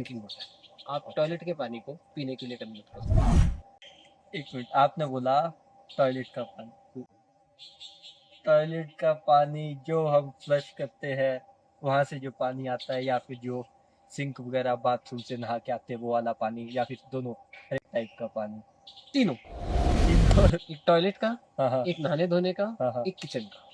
Drinking water. आप toilet के पानी को पीने के लिए कन्वर्ट कर सकते हैं। एक मिनट, आपने बोला टॉयलेट का पानी। टॉयलेट का पानी जो हम फ्लश करते हैं, वहाँ से जो पानी आता है, या फिर जो सिंक वगैरह बाथरूम से नहा के आते हैं वो वाला पानी, या फिर दोनों, हर एक टाइप का पानी। तीनों, तीनों। एक टॉयलेट का, हाँ हाँ एक नहाने धोने का, हाँ हाँ। एक किचन का।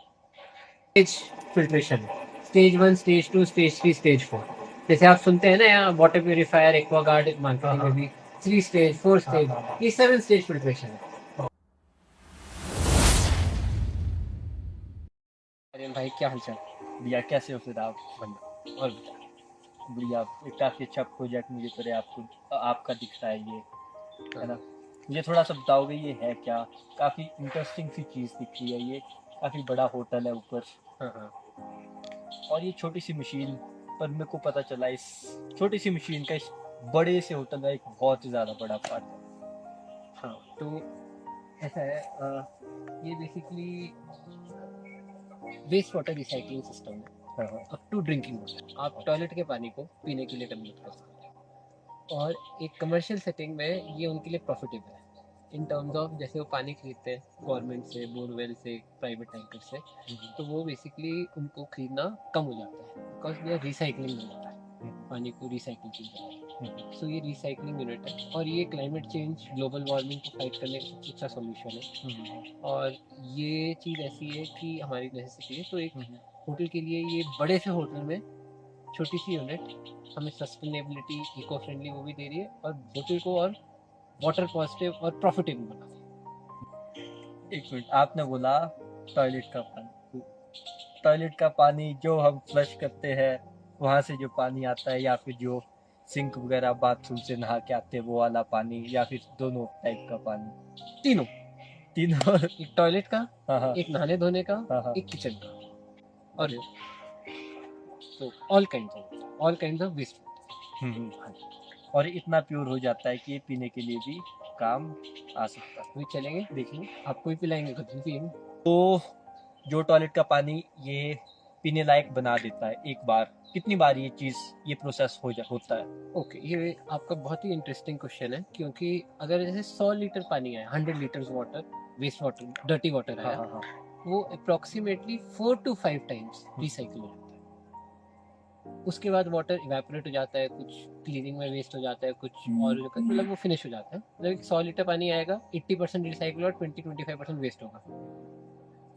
स्टेज फिल्ट्रेशन है, स्टेज 1, स्टेज 2, स्टेज 3, स्टेज 4। जैसे आप सुनते हैं ना यहाँ वाटर प्यूरिफायर, एक्वागार्ड मार्केटिंग में भी 3 स्टेज, 4 स्टेज, ये 7 स्टेज फिल्ट्रेशन है। अरे भाई क्या हाल चाल? भैया कैसे हो फिर आप? बढ़िया। और बता। बढ़िया। काफ़ी अच्छा प्रोजेक्ट मुझे तो आपका दिख रहा है ये, है ना? मुझे थोड़ा सा बताओगे ये है क्या? काफ़ी इंटरेस्टिंग सी चीज़ दिख रही है ये। काफ़ी बड़ा होटल है ऊपर, हाँ हाँ। और ये छोटी सी मशीन, पर मेरे को पता चला इस छोटी सी मशीन का इस बड़े से होटल का एक बहुत ही ज़्यादा बड़ा पार्ट है। हाँ तो ऐसा है, ये basically waste water recycling system है, हाँ हाँ। Up to drinking water. आप टॉयलेट के पानी को पीने के लिए कन्वर्ट कर सकते हैं, और एक कमर्शियल सेटिंग में ये उनके लिए प्रॉफिटेबल है इन टर्म्स ऑफ, जैसे वो पानी खरीदते हैं गवर्नमेंट से, बोरवेल से, प्राइवेट टैंकर से, तो वो बेसिकली उनको खरीदना कम हो जाता है बिकॉज ये रिसाइकलिंग में होता है, पानी को रिसाइकिल किया जाता है। सो ये रिसाइकलिंग यूनिट है, और ये क्लाइमेट चेंज, ग्लोबल वार्मिंग को फाइट करने का सबसे अच्छा सोल्यूशन है। और ये चीज़ ऐसी है कि हमारी नेसेसिटी है, तो एक होटल के लिए ये बड़े से होटल में छोटी सी यूनिट हमें सस्टेनेबिलिटी, इको फ्रेंडली वो भी दे रही है, और होटल को और वाटर पॉजिटिव और प्रॉफिटेबल बना रही है। एक मिनट, आपने बोला टॉयलेट का पानी। टॉयलेट का पानी जो हम फ्लश करते हैं, वहाँ से जो पानी आता है, या फिर जो सिंक वगैरह बाथरूम से नहा के आते हैं वो वाला पानी, या फिर दोनों टाइप का पानी। तीनों, तीनों। एक टॉयलेट का, हाँ हाँ एक नहाने धोने का, हाँ हाँ। एक किचन का, और तो ऑल काइंड ऑफ वेस्ट। और इतना प्योर हो जाता है कि ये पीने के लिए भी काम आ सकता है। वही चलेंगे, देखेंगे, आपको भी पिलाएंगे, खुद भी पियेंगे। तो जो टॉयलेट का पानी ये पीने लायक बना देता है, एक बार कितनी बार ये प्रोसेस होता है? ओके, ये आपका बहुत ही इंटरेस्टिंग क्वेश्चन है, क्योंकि अगर जैसे 100 लीटर पानी आया, 100 litres water, waste water, dirty water हाँ आया, हाँ हाँ। वो अप्रोक्सीमेटली 4 to 5 टाइम्स रिसाइकिल हो जाता है। उसके बाद वाटर इवेपोरेट हो जाता है, कुछ क्लीनिंग में वेस्ट हो जाता है, कुछ और मतलब वो फिनिश हो जाता है। मतलब 100 लीटर पानी आएगा, 80% रिसाइकिल और 20-25% वेस्ट होगा,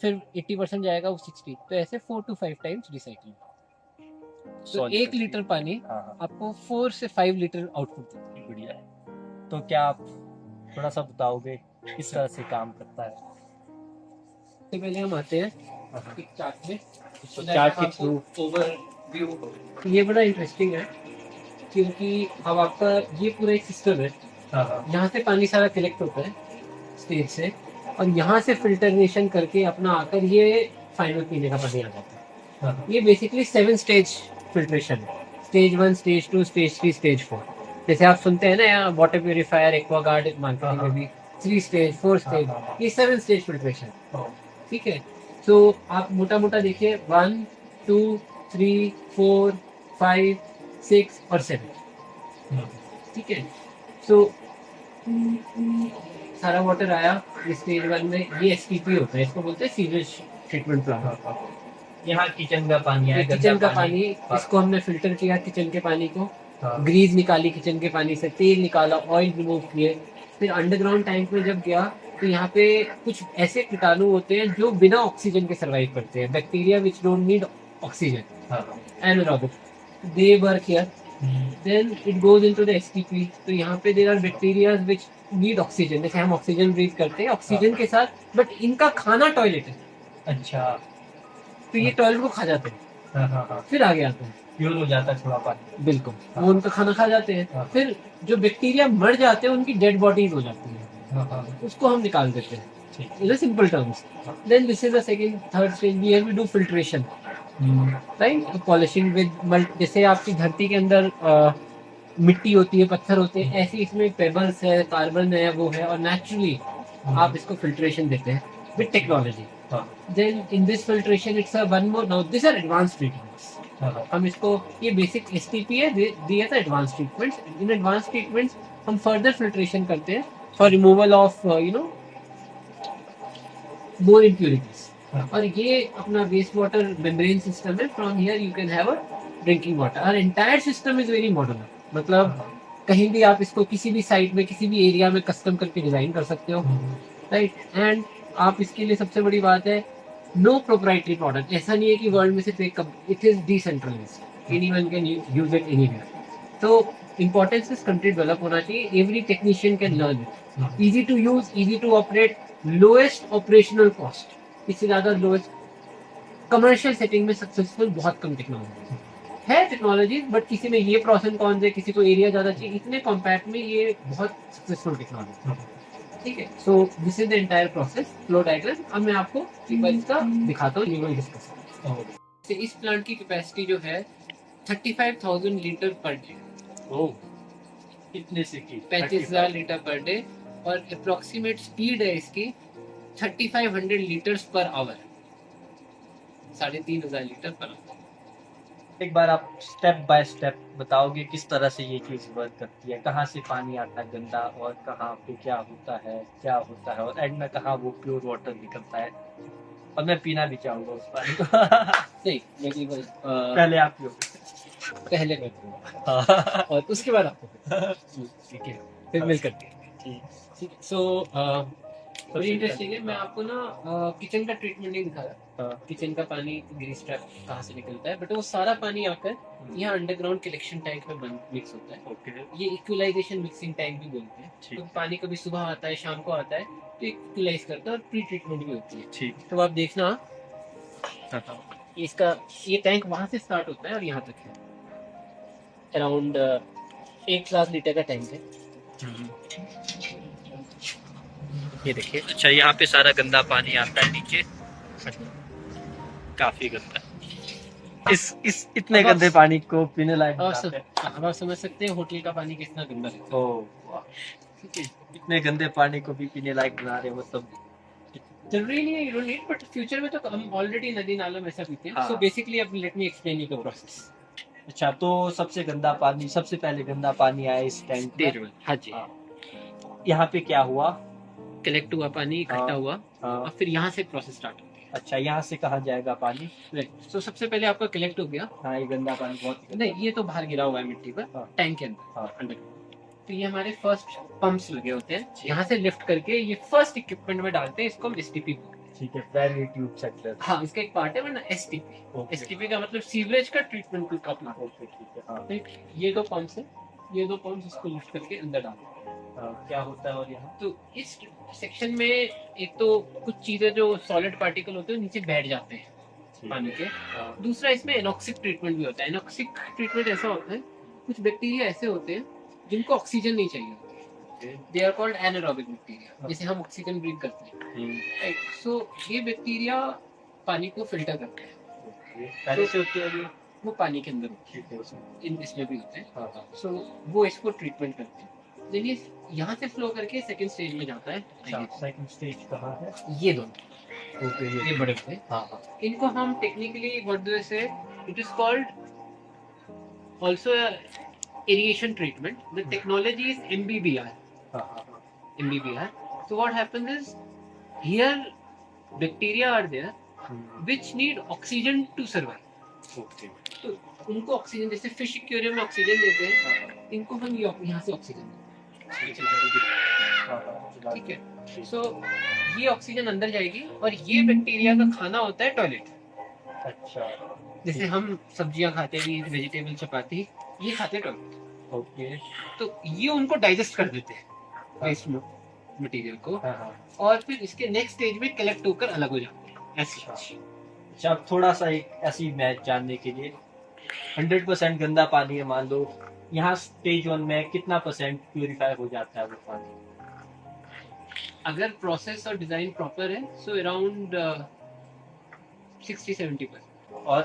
फिर 80% जाएगा वो 60, तो ऐसे 4 to 5 टाइम्स रिसाइकिल। तो 1 लीटर पानी हाँ हाँ। आपको 4 से 5 लीटर आउटपुट देता है। बढ़िया है। तो क्या आप थोड़ा सा बताओगे किस तरह से काम करता है? सबसे पहले हम आते हैं एक चार्ट में, तो चार्ट के थ्रू ओवरव्यू। ये बड़ा इंटरेस्टिंग है, क्योंकि अब आपका ये पूरा एक सिस्टम है, यहाँ से पानी सारा कलेक्ट होता है स्टेज से, और यहाँ से फिल्टरेशन करके अपना आकर ये फाइनल पीने का पानी आ जाता है। ये बेसिकली 7 स्टेज फिल्ट्रेशन है, स्टेज 1, स्टेज 2, स्टेज 3, स्टेज 4। जैसे आप सुनते हैं ना यहाँ वाटर प्यूरिफायर, एक्वागार्ड मार्केटिंग में भी 3 स्टेज, 4 स्टेज, ये 7 स्टेज फिल्ट्रेशन। ठीक है, तो आप मोटा मोटा देखिए 1, 2, 3, 4, 5, 6 और 7। ठीक है, तो सारा वाटर आया स्टेज 1 में, ये एसटीपी होता है, इसको बोलते हैं सीवेज ट्रीटमेंट प्लांट। यहाँ किचन का पानी है, किचन का पानी, इसको हमने फिल्टर किया किचन के पानी को, ग्रीस निकाली किचन के पानी से, तेल निकाला, ऑयल रिमूव किए, फिर अंडरग्राउंड टैंक में जब गया तो यहाँ पे कुछ ऐसे कीटाणु होते हैं जो बिना ऑक्सीजन के सर्वाइव करते हैं, bacteria which don't need oxygen, anaerobic, they work here, then it goes into the STP. तो यहाँ पे there are bacteria which need oxygen, जैसे हम ऑक्सीजन ब्रीथ करते हैं ऑक्सीजन के साथ, बट इनका खाना टॉयलेट है। अच्छा। तो ये टॉयलेट को खा जाते हैं, फिर आगे आते हैं, प्योर हो जाता है थोड़ा पानी। बिल्कुल, वो उनका खाना खा जाते हैं, फिर जो बैक्टीरिया मर जाते हैं उनकी डेड बॉडीज हो जाती है, उसको हम निकाल देते हैं, in simple terms. Then this is the second, third stage. Here we do filtration, right? So polishing with जैसे आपकी धरती के अंदर मिट्टी होती है, पत्थर होते हैं, ऐसे इसमें पेबल्स है, कार्बन है, वो है, और नेचुरली आप इसको फिल्ट्रेशन देते हैं with technology. Then in this filtration it's a one more, now these are advanced treatments. हम इसको, ये बेसिक एसटीपी है, दिया था advance treatments. In advance treatments हम फर्दर फिल्ट्रेशन करते हैं for removal of more impurities. और ये अपना वेस्ट वाटर मेम्ब्रेन सिस्टम है। From here you can have a drinking water. और entire system is very modern, मतलब कहीं भी आप इसको किसी भी साइट में किसी भी एरिया में कस्टम करके डिजाइन कर सकते हो, राइट। एंड आप इसके लिए सबसे बड़ी बात है, नो प्रोप्राइटरी प्रोडक्ट। ऐसा नहीं है कि वर्ल्ड में सिर्फ एक company, it is decentralised, anyone can use it anywhere. तो इंपॉर्टेंस इस कंट्री डेवलप होना चाहिए, every technician can learn it, easy to use, easy to operate, lowest operational cost, इससे ज्यादा लोएस्ट कमर्शियल सेटिंग में सक्सेसफुल बहुत कम टेक्नोलॉजी है। टेक्नोलॉजी बट किसी में ये प्रोस एंड कॉन्स है, किसी को एरिया ज्यादा चाहिए, इतने कॉम्पैक्ट में ये बहुत सक्सेसफुल टेक्नोलॉजी, ठीक है। सो this is the entire process, flow diagram. अब मैं आपको एक बार इसका दिखाता हूँ, यू विल डिस्कस। इस प्लांट की कैपेसिटी जो है 35,000 लीटर पर डे, ओह, कितने से की? 35,000 लीटर पर डे। और अप्रोक्सीमेट स्पीड है इसकी 3500 litres per our, 3,500 litre per our. एक बार आप स्टेप बाय स्टेप बताओगे किस तरह से ये चीज वर्क करती है, कहाँ से पानी आता है गंदा और कहाँ पे क्या होता है और एंड में कहाँ वो प्योर वाटर निकलता है, और मैं पीना भी चाहूंगा उस पानी को। नहीं, मेरी पहले आप पियो। पहले मैं करूँगा और उसके बाद आपको, ठीक है, फिर मिल करते हैं। ठीक है। सो बड़ी इंटरेस्टिंग है। मैं आपको ना किचन का ट्रीटमेंट नहीं दिखा रहा, किचन का पानी ग्रीस ट्रैप कहाँ से निकलता है, बट वो सारा पानी आकर यहाँ अंडरग्राउंड कलेक्शन टैंक में मिक्स होता है। ओके, ये इक्वलाइजेशन मिक्सिंग टैंक भी बोलते हैं। तो पानी कभी सुबह आता है, शाम को आता है, तो इक्वलाइज करता है और प्री ट्रीटमेंट भी होती है। ठीक। तो आप देखना इसका, ये टैंक वहां से स्टार्ट होता है और यहाँ तक है, अराउंड 1,00,000 लीटर का टैंक है। ये देखिए। अच्छा, यहाँ पे सारा गंदा पानी आता है नीचे, काफी गंदा। इस इतने गंदे पानी को पीने लायक बनाते हैं। अब आप समझ सकते हैं होटल का पानी कितना गंदा रहता है। ओह वाह, इतने गंदे पानी को भी पीने लायक बना रहे हो, मतलब जरूरी नहीं है, you don't need, but future में तो हम ऑलरेडी नदी नालों में ऐसा पीते हैं। हाँ। सो बेसिकली अब let me explain you the process. अच्छा, तो सबसे पहले गंदा पानी आया इस टैंक में। हाँ जी। यहाँ पे क्या हुआ? कलेक्ट हुआ पानी, इकट्ठा हुआ, और फिर यहाँ से प्रोसेस स्टार्ट होती है। अच्छा, यहाँ से कहाँ जाएगा पानी? तो सबसे पहले आपका कलेक्ट हो गया। हाँ, ये गंदा पानी बहुत नहीं, ये तो बाहर गिरा हुआ है मिट्टी पर, टैंक के अंदर अंडरग्राउंड। तो ये हमारे फर्स्ट पंप्स लगे होते हैं, यहाँ से लिफ्ट करके ये फर्स्ट इक्विपमेंट में डालते हैं, इसको हम एसटीपी बोलते हैं। ठीक है, प्राइमरी ट्यूब सेक्टर। हाँ, इसका एक पार्ट है वरना एसटीपी। एसटीपी का मतलब सीवरेज का ट्रीटमेंट का प्लांट। ओके, ठीक है। हाँ, ठीक, ये दो पंप्स है, ये दो पंप्स इसको लिफ्ट करके अंदर डालते हैं। क्या होता है और यहाँ? तो इस सेक्शन में एक तो कुछ चीजें जो सॉलिड पार्टिकल होते हैं नीचे बैठ जाते हैं पानी के। दूसरा इसमें एनॉक्सिक ट्रीटमेंट भी होता है। एनॉक्सिक ट्रीटमेंट ऐसा होता है, कुछ बैक्टीरिया ऐसे होते हैं जिनको ऑक्सीजन नहीं चाहिए होती, they are called anaerobic bacteria, जैसे हम ऑक्सीजन ब्रीथ करते हैं, राइट। सो ये बैक्टीरिया पानी को फिल्टर करते हैं। पहले से होती है वो पानी के अंदर होते हैं, इसमें भी होते हैं। सो वो इसको ट्रीटमेंट करते हैं, देन ये यहाँ से फ्लो करके सेकंड स्टेज में जाता है। सेकंड स्टेज कहाँ है? ये दोनों, ओके, ये बड़े होते हैं। हाँ। इनको हम टेक्निकली व्हाट डू से, it is called also irrigation treatment. The technology is MBBR. MBBR. So what happens is, here bacteria are there which need oxygen to survive. Okay, तो उनको ऑक्सीजन, जैसे फिश एक्वेरियम में oxygen देते हैं, इनको हम यहाँ से ऑक्सीजन देते हैं, ठीक है। सो ये ऑक्सीजन अंदर जाएगी और ये बैक्टीरिया का खाना होता है टॉयलेट। अच्छा, जैसे हम सब्जियां खाते हैं, वेजिटेबल चपाती, ये खाते हैं टॉयलेट। ओके, तो ये उनको डाइजेस्ट कर देते हैं वेस्ट मटेरियल को, और फिर इसके नेक्स्ट स्टेज में कलेक्ट होकर अलग हो जाते हैं ऐसे। अच्छा, अब थोड़ा सा एक ऐसी मैच जानने के लिए, 100% गंदा पानी है मान लो, यहाँ स्टेज 1 में कितना परसेंट प्यूरिफाई हो जाता है वो पानी? अगर प्रोसेस और डिजाइन प्रॉपर है सो अराउंड 60-70%। और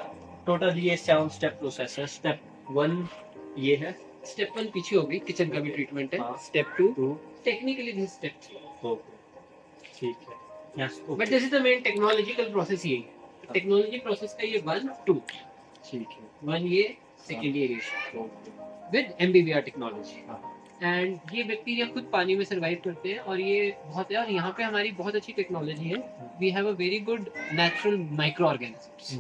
टोटल ये 7 स्टेप प्रोसेस है। स्टेप 1 ये है, स्टेप 1 पीछे होगी, किचन का भी ट्रीटमेंट है। Step 2 technically this step 3। Okay, ठीक है। But this is the main technological process. यही टेक्नोलॉजी प्रोसेस का ये 1, 2। ठीक है। वन ये, second aeration with MBBR technology. And ये बैक्टीरिया खुद पानी में सर्वाइव करते हैं और ये बहुत है। और यहाँ पे हमारी बहुत अच्छी टेक्नोलॉजी है। We have a very good natural micro organisms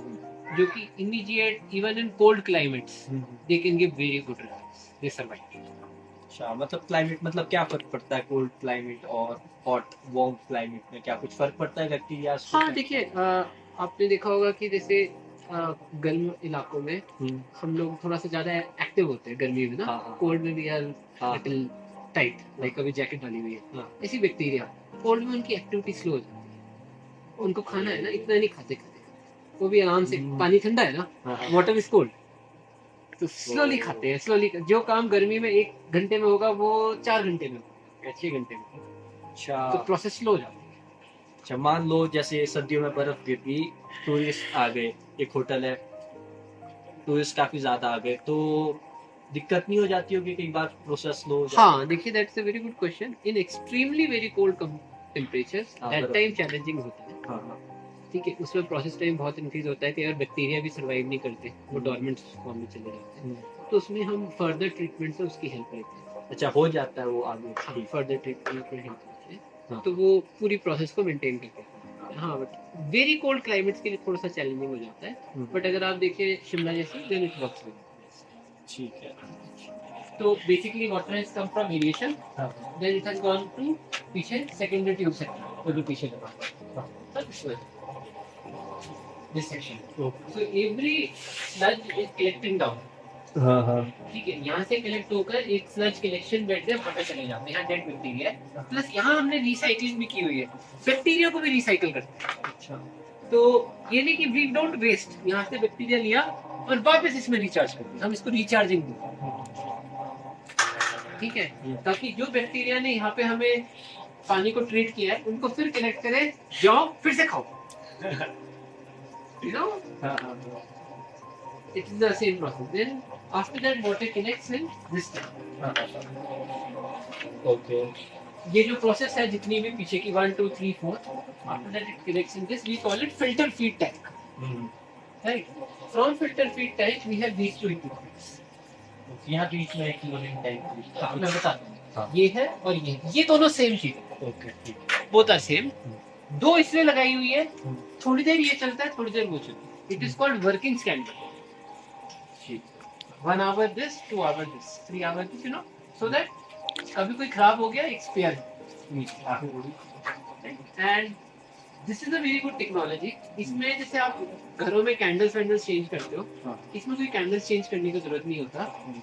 जो कि immediate even in cold climates they can give very good results, they survive. अच्छा, मतलब क्लाइमेट, मतलब क्या फर्क पड़ता है कोल्ड क्लाइमेट और हॉट वार्म क्लाइमेट में? क्या कुछ फर्क पड़ता है बैक्टीरिया? हाँ देखिए, आपने देखा होगा कि जैसे गर्म इलाकों में हम लोग थोड़ा सा ज्यादा एक्टिव होते हैं गर्मी में ना। हाँ। कोल्ड में भी आर हाँ। लिटिल टाइट, लाइक अभी जैकेट डाली हुई है। हाँ। ऐसी बैक्टीरिया कोल्ड में उनकी एक्टिविटी स्लो हो जाती है। उनको खाना है ना, इतना नहीं खाते खाते, वो भी आराम से। पानी ठंडा है ना, वाटर इज कोल्ड, तो स्लोली खाते हैं। स्लोली जो काम गर्मी में 1 घंटे में होगा वो 4 घंटे में होगा या 6 घंटे में। अच्छा। तो प्रोसेस स्लो हो जाता है। अच्छा, मान लो जैसे सर्दियों में बर्फ गिरती, टूरिस्ट आ गए, एक होटल है, टूरिस्ट काफी ज्यादा आ गए, तो दिक्कत नहीं हो जाती होगी कई बार प्रोसेस स्लो हो जाता? हाँ देखिए, that's a very good question. In extremely very cold temperatures हाँ, दैट बराबर। टाइम चैलेंजिंग होता है। हाँ। ठीक है, उसमें प्रोसेस टाइम बहुत इंक्रीज होता है कि अगर बैक्टीरिया भी सर्वाइव नहीं करते, वो डोरमेंट फॉर्म में चले जाते हैं, तो उसमें हम फर्दर ट्रीटमेंट से उसकी हेल्प करते हैं। अच्छा, हो जाता है वो आगे? हाँ, फर्दर ट्रीटमेंट में हेल्प करते हैं। हाँ। तो वो पूरी प्रोसेस को मेंटेन करते हैं। हाँ, बट वेरी कोल्ड क्लाइमेट्स के लिए थोड़ा सा चैलेंजिंग हो जाता है। बट अगर आप देखिए शिमला जैसे, देन इट वर्क्स वेल। ठीक है। तो basically water has come from aeration, हाँ। Then it has gone to पीछे सेकेंडरी ट्यूब सेक्टर, वो जो पीछे लगा this section. So every sludge is collecting down. हाँ। ठीक है, यहाँ से कलेक्ट होकर एक स्लज कलेक्शन बेड में वाटर चले जाते हैं। यहाँ डेड बैक्टीरिया है, प्लस यहाँ हमने रिसाइकलिंग भी की हुई है, बैक्टीरिया को भी रिसाइकल करते हैं। अच्छा। तो ये नहीं कि वी डोंट वेस्ट, यहाँ से बैक्टीरिया लिया और वापस इसमें रिचार्ज कर दिया, हम इसको रिचार्जिंग बोलते हैं। ठीक है, ताकि जो बैक्टीरिया ने यहाँ पे हमें पानी को ट्रीट किया है उनको फिर कनेक्ट करे, जाओ फिर से खाओ। You know, it is the same process. Then after that water connects in this tank. Okay. ये जो प्रोसेस है जितनी भी पीछे की 1 2 3 4, after that it connects in this, we call it filter feed tank. Right? From filter feed tank we have these two equipments. यहाँ बीच में एक क्लोरीन टैंक। हाँ, मैं बताता हूँ। हाँ। ये है और ये दोनों सेम चीज है। ओके, ठीक। Both are same. दो इसलिए लगाई हुई है, थोड़ी देर ये चलता है, थोड़ी देर वो चलता है। It is called working standard. 1 hour this, 2 hour this, 3 hour this, you know, so that कभी कोई खराब हो गया एक spare. And this is a very good technology. इसमें जैसे आप घरों में कैंडल्स वैंडल्स चेंज करते हो, इसमें कोई कैंडल्स चेंज करने की जरूरत नहीं होता।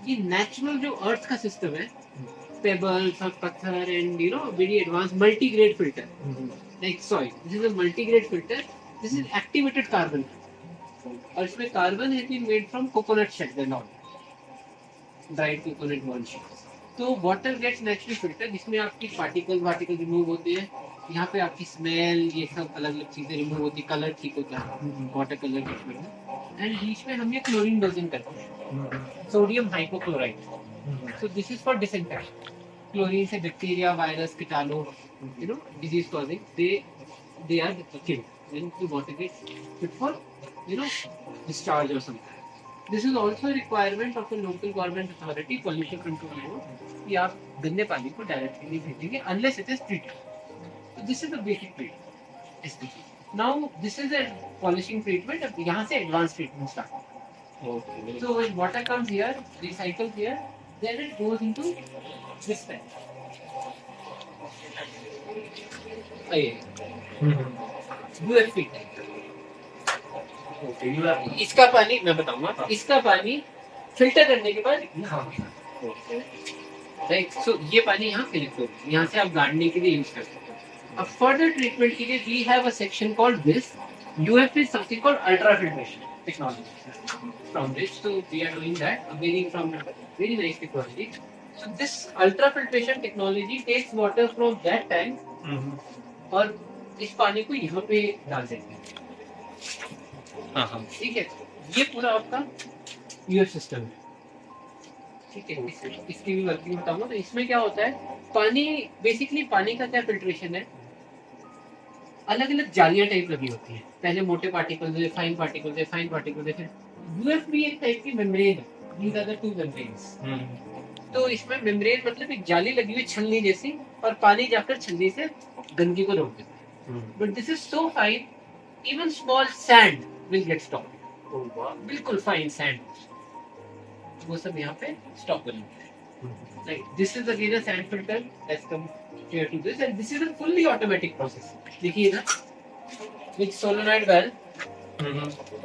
ये नेचुरल जो अर्थ का सिस्टम है, पेबल्स और पत्थर and you know very advance multi grade filter like soil, this is a multi grade filter. This is activated carbon, और इसमें carbon has been made from coconut shell, the not dried coconut ball shell. तो water gets naturally filter, जिसमें आपकी particle remove होते हैं। यहाँ पे आपकी स्मेल, ये सब अलग अलग चीजें रिमूव होती है, कलर ठीक होता है, वाटर कलर बीच में। एंड बीच में हम ये क्लोरीन डोजिंग करते हैं, sodium hypochloride. So this is for disinfection. Chlorine से बैक्टीरिया, वायरस, कीटाणु, you know disease causing, they are killed when the water gets fit for, you know, discharge or something. This is also a requirement of a local government authority, pollution control board, कि आप गंदे पानी को directly नहीं भेजेंगे unless it is treated. So this is the basic treatment. Now this is a polishing treatment. अब यहाँ से advanced treatment start. Okay. So when water comes here, recycles here, then it goes into this tank. UFP tank. Okay, you are. इसका पानी मैं बताऊंगा, इसका पानी filter करने के बाद राइट, सो ये पानी यहाँ कलेक्ट होगा, यहाँ से आप गाड़ने के लिए यूज कर सकते हो। अब फर्दर ट्रीटमेंट के लिए we have a section called this UFP is something called ultrafiltration technology from which, so we are doing that, varying from very nice technology. So this ultrafiltration technology takes water from that tank और इस पानी को यहाँ पे डाल देते हैं। हाँ। ठीक है, ये पूरा आपका यूएफ सिस्टम है। ठीक है, इसकी भी वर्किंग बताऊंगा। तो इसमें क्या होता है, पानी बेसिकली पानी का क्या फिल्ट्रेशन है, अलग अलग जालियां टाइप लगी होती है। पहले मोटे पार्टिकल्स है, फाइन पार्टिकल्स है, फाइन पार्टिकल्स है, फिर यूएफबी एक टाइप की मेम्ब्रेन है, these are the two membranes। तो इसमें मेम्ब्रेन मतलब एक जाली लगी हुई छलनी जैसी, और पानी जाकर छलनी से गंदगी को रोक देता है। But this is so fine, even small sand will get stop. बिल्कुल फाइन सैंड, वो सब यहाँ पे स्टॉप कर लेते हैं। Right, this is again a sand filter as compare to this, and this is a fully automatic process. देखिए ना, विद सोलेनॉइड वाल्व,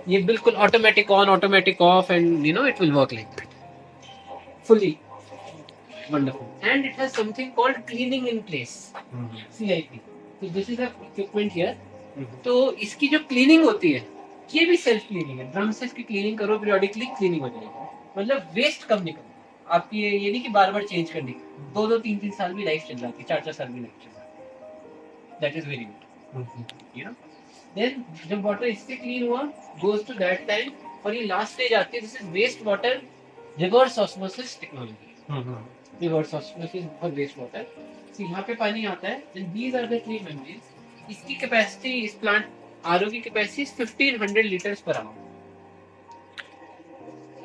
ये बिल्कुल automatic on automatic off, and you know it will work like that, fully wonderful. And it has something called cleaning in place, CIP। so this is a equipment here। तो इसकी जो cleaning होती है, ये भी self cleaning है। Drum से इसकी क्लीनिंग करो, पीरियोडिकली क्लीनिंग हो जाएगी, मतलब वेस्ट कम निकलता है आपकी। ये नहीं कि बार बार चेंज करनी, 2-3 साल भी लाइफ चल जाती है, 4-4 साल भी लाइफ चल जाती है। That is very good, you know. Then जब वाटर इससे क्लीन हुआ, गोज टू दैट टाइम, और ये लास्ट स्टेज आती है, this is waste water reverse osmosis technology. Reverse osmosis for waste water. तो यहाँ पे पानी आता है, and these are the three membranes. इसकी कैपेसिटी, इस प्लांट आरओ की capacity 1500 litres per hour,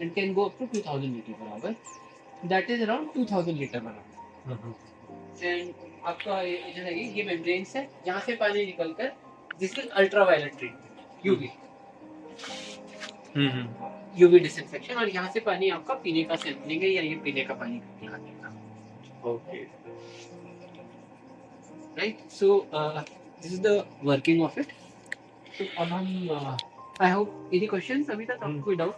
and can go up to 2000 litre per our. That is around 2000 litre per hour. And आपका ये जो है, ये मेम्ब्रेन्स है, यहाँ से पानी निकलकर, this is ultraviolet treatment, UV, UV disinfection. और यहाँ से पानी आपका पीने का सैंपलिंग है, या ये पीने का पानी निकालने का। Okay, right, so this is the working of it. तो अब हम, आई होप, एनी क्वेश्चंस अभी तक, आपको कोई डाउट?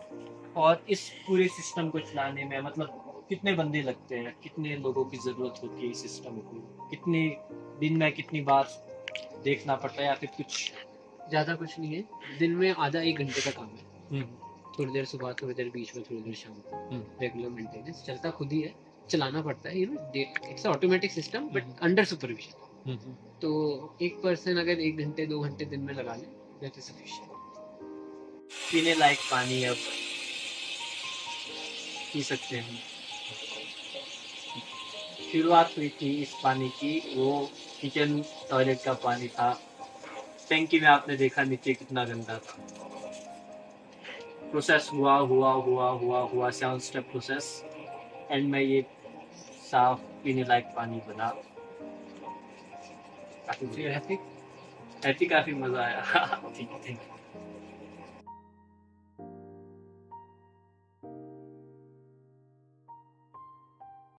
और इस पूरे सिस्टम को चलाने में मतलब कितने बंदे लगते हैं, कितने लोगों की जरूरत होती है इस सिस्टम को, कितने दिन में कितनी बार देखना पड़ता है, या फिर कुछ? ज़्यादा कुछ नहीं है, दिन में आधा 1 घंटे का काम है। थोड़ी देर सुबह, थोड़ी देर बीच में, थोड़ी देर शाम को। रेगुलर मेंटेनेंस चलता खुद ही है, चलाना पड़ता है, you know. It's automatic system but under supervision. तो एक पर्सन अगर 1 घंटे 2 घंटे दिन में लगा ले, दैट इज सफिशिएंट। पीने लायक पानी अब पी सकते हैं। शुरुआत हुई थी इस पानी की, वो किचन टॉयलेट का पानी था। टैंकी में आपने देखा नीचे कितना गंदा था। प्रोसेस हुआ हुआ हुआ हुआ हुआ 7 स्टेप प्रोसेस, एंड में ये साफ पीने लायक पानी बना। काफी हैप्पी, काफी मजा आया। Thank you.